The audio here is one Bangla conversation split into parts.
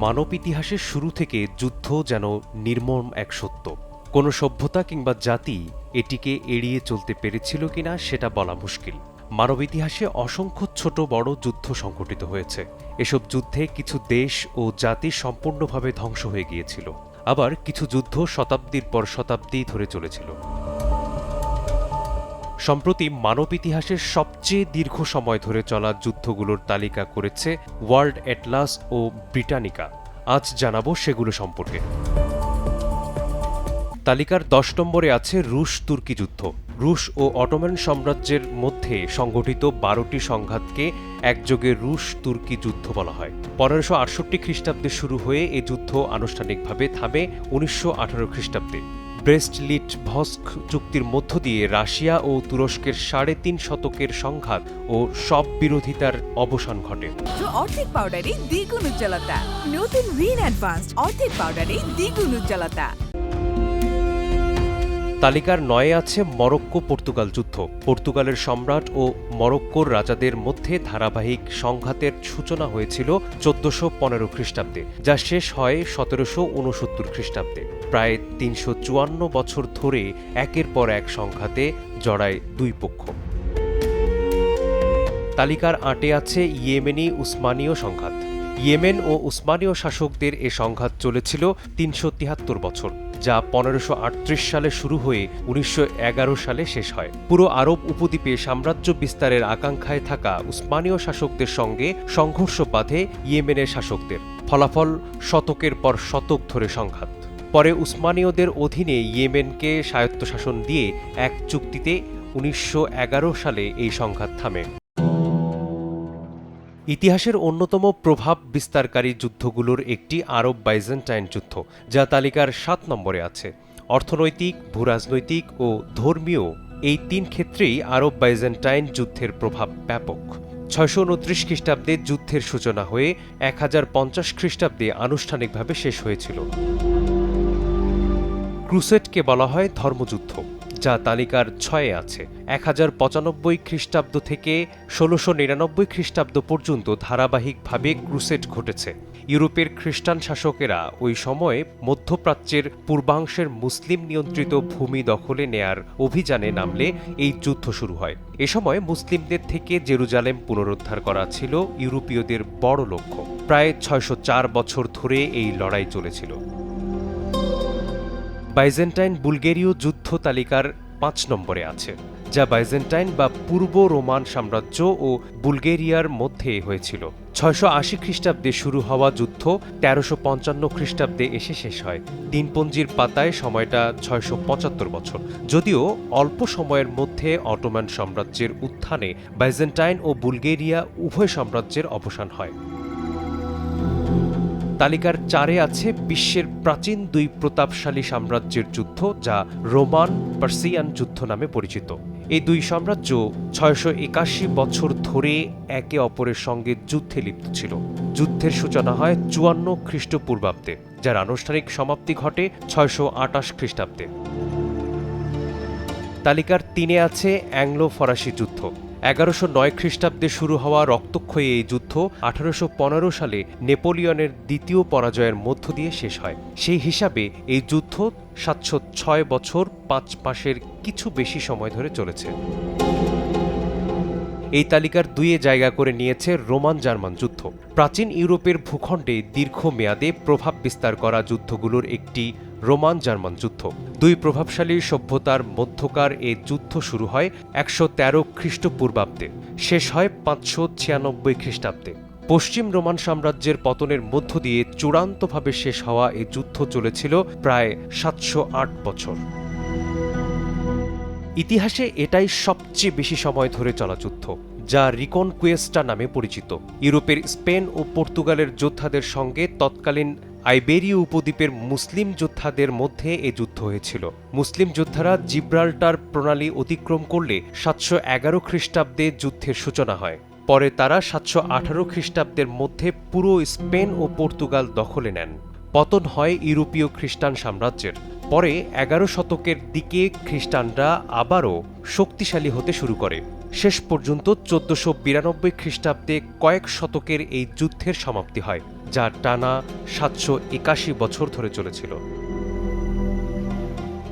মানব ইতিহাসের শুরু থেকে যুদ্ধ যেন নির্মম এক সত্য। কোনো সভ্যতা কিংবা জাতি এটিকে এড়িয়ে চলতে পেরেছিল কিনা সেটা বলা মুশকিল। মানব ইতিহাসে অসংখ্য ছোট বড় যুদ্ধ সংঘটিত হয়েছে। এসব যুদ্ধে কিছু দেশ ও জাতি সম্পূর্ণভাবে ধ্বংস হয়ে গিয়েছিল, আবার কিছু যুদ্ধ শতাব্দীর পর শতাব্দী ধরে চলেছিল। সম্প্রতি মানব ইতিহাসের সবচেয়ে দীর্ঘ সময় ধরে চলা যুদ্ধগুলোর তালিকা করেছে ওয়ার্ল্ড অ্যাটলাস ও ব্রিটানিকা। আজ জানাবো সেগুলো সম্পর্কে। তালিকার ১০ নম্বরে আছে রুশ তুর্কি যুদ্ধ। রুশ ও অটোমান সাম্রাজ্যের মধ্যে সংঘটিত ১২টি সংঘাতকে একযোগে রুশ তুর্কি যুদ্ধ বলা হয়। ১৫৬৮ খ্রিস্টাব্দে শুরু হয়ে এ যুদ্ধ আনুষ্ঠানিকভাবে থামে ১৯১৮ খ্রিস্টাব্দে। ব্রেস্ট-লিটভস্ক চুক্তির মধ্য দিয়ে রাশিয়া ও তুরস্কের ৩.৫ শতকের সংঘাত ও সব বিরোধিতার অবসান ঘটে। অর্ধেক পাউডারে দ্বিগুণ উজ্জ্বলতা। নতুন রিন অ্যাডভান্সড অর্ধেক পাউডারে দ্বিগুণ উজ্জ্বলতা। তালিকার ৯-এ আছে মরক্কো পর্তুগাল যুদ্ধ। পর্তুগালের সম্রাট ও মরক্কোর রাজাদের মধ্যে ধারাবাহিক সংঘাতের সূচনা হয়েছিল ১৪১৫ খ্রিস্টাব্দে, যা শেষ হয় ১৭৬৯ খ্রিস্টাব্দে। প্রায় ৩৫৪ বছর ধরে একের পর এক সংঘাতে জড়ায় দুই পক্ষ। তালিকার ৮-এ আছে ইয়েমেনি উসমানীয় সংঘাত। ইয়েমেন ও উসমানীয় শাসকদের এ সংঘাত চলেছিল ৩৭৩ বছর, যা ১৫৩৮ সালে শুরু হয়ে ১৯১১ সালে শেষ হয়। পুরো আরব উপদ্বীপে সাম্রাজ্য বিস্তারের আকাঙ্ক্ষায় থাকা উসমানীয় শাসকদের সঙ্গে সংঘর্ষ বাধে ইয়েমেনের শাসকদের। ফলাফল শতকের পর শতক ধরে সংঘাত। পরে উসমানীয়দের অধীনে ইয়েমেনকে স্বায়ত্তশাসন দিয়ে এক চুক্তিতে ১৯১১ সালে এই সংঘাত থামে। ইতিহাসের অন্যতম প্রভাব বিস্তারকারী যুদ্ধগুলোর একটি আরব বাইজেন্টাইন যুদ্ধ, যা তালিকার ৭ নম্বরে আছে। অর্থনৈতিক, ভূরাজনৈতিক ও ধর্মীয় এই ৩ ক্ষেত্রেই আরব বাইজেন্টাইন যুদ্ধের প্রভাব ব্যাপক। ৬২৯ খ্রিস্টাব্দে যুদ্ধের সূচনা হয়ে ১০৫০ খ্রিস্টাব্দে আনুষ্ঠানিকভাবে শেষ হয়েছিল। ক্রুসেডকে বলা হয় ধর্মযুদ্ধ, যা তালিকার ৬-এ আছে। ১০৯৫ খ্রিস্টাব্দ থেকে ১৬৯৯ খ্রিস্টাব্দ পর্যন্ত ধারাবাহিকভাবে ক্রুসেড ঘটেছে। ইউরোপের খ্রিস্টান শাসকেরা ওই সময়ে মধ্যপ্রাচ্যের পূর্বাংশের মুসলিম নিয়ন্ত্রিত ভূমি দখলে নেয়ার অভিযানে নামলে এই যুদ্ধ শুরু হয়। এ সময় মুসলিমদের থেকে জেরুজালেম পুনরুদ্ধার করা ছিল ইউরোপীয়দের বড় লক্ষ্য। প্রায় ৬০৪ বছর ধরে এই লড়াই চলেছিল। বাইজেন্টাইন বুলগেরীয় যুদ্ধ তালিকার ৫ নম্বরে আছে, যা বাইজেন্টাইন বা পূর্ব রোমান সাম্রাজ্য ও বুলগেরিয়ার মধ্যে হয়েছিল। ৬৮০ খ্রিস্টাব্দে শুরু হওয়া যুদ্ধ ১৩৫৫ খ্রিস্টাব্দে এসে শেষ হয়। দিনপঞ্জির পাতায় সময়টা ৬৭৫ বছর। যদিও অল্প সময়ের মধ্যে অটোমান সাম্রাজ্যের উত্থানে বাইজেন্টাইন ও বুলগেরিয়া উভয় সাম্রাজ্যের অবসান হয়। তালিকার ৪-এ আছে বিশ্বের প্রাচীন দুই প্রতাপশালী সাম্রাজ্যের যুদ্ধ, যা রোমান পার্সিয়ান যুদ্ধ নামে পরিচিত। এই দুই সাম্রাজ্য ৬৮১ বছর ধরে একে অপরের সঙ্গে যুদ্ধে লিপ্ত ছিল। যুদ্ধের সূচনা হয় ৫৪ খ্রিস্টপূর্বাব্দে, যার আনুষ্ঠানিক সমাপ্তি ঘটে ৬২৮ খ্রিস্টাব্দে। তালিকার ৩-এ আছে অ্যাংলো ফরাসি যুদ্ধ। ১১০৯ খ্রিস্টাব্দে শুরু হওয়া রক্তক্ষয়ী এই যুদ্ধ ১৮১৫ সালে নেপোলিয়নের দ্বিতীয় পরাজয়ের মধ্য দিয়ে শেষ হয়। সেই হিসাবে এই যুদ্ধ ৭০৬ বছর ৫ মাসের কিছু বেশি সময় ধরে চলেছে। এই তালিকার ২-এ জায়গা করে নিয়েছে রোমান জার্মান যুদ্ধ। প্রাচীন ইউরোপের ভূখণ্ডে দীর্ঘমেয়াদে প্রভাব বিস্তার করা যুদ্ধগুলোর একটি রোমান জার্মান যুদ্ধ। দুই প্রভাবশালী সভ্যতার মধ্যকার এ যুদ্ধ শুরু হয় ১১৩ খ্রিস্টপূর্বাব্দে, শেষ হয় ৫৯৬ খ্রিস্টাব্দে। পশ্চিম রোমান সাম্রাজ্যের পতনের মধ্য দিয়ে চূড়ান্তভাবে শেষ হওয়া এ যুদ্ধ চলেছিল প্রায় ৭০৮ বছর। ইতিহাসে এটাই সবচেয়ে বেশি সময় ধরে চলা যুদ্ধ, যা রিকনকুয়েস্টা নামে পরিচিত। ইউরোপের স্পেন ও পর্তুগালের যোদ্ধাদের সঙ্গে তৎকালীন আইবেরীয় উপদ্বীপের মুসলিম যোদ্ধাদের মধ্যে এ যুদ্ধ হয়েছিল। মুসলিম যোদ্ধারা জিব্রাল্টার প্রণালী অতিক্রম করলে ৭১১ খ্রিস্টাব্দে যুদ্ধের সূচনা হয়। পরে তারা ৭১৮ খ্রিস্টাব্দের মধ্যে পুরো স্পেন ও পর্তুগাল দখলে নেন। পতন হয় ইউরোপীয় খ্রিস্টান সাম্রাজ্যের। পরে ১১ শতকের দিকে খ্রিস্টানরা আবারও শক্তিশালী হতে শুরু করে। শেষ পর্যন্ত 1492 খ্রিস্টাব্দে কয়েক শতকের এই যুদ্ধের সমাপ্তি হয়, যা টানা 781 বছর ধরে চলেছিল।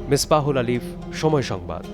মিসবাহুল আলিফ, সময় সংবাদ।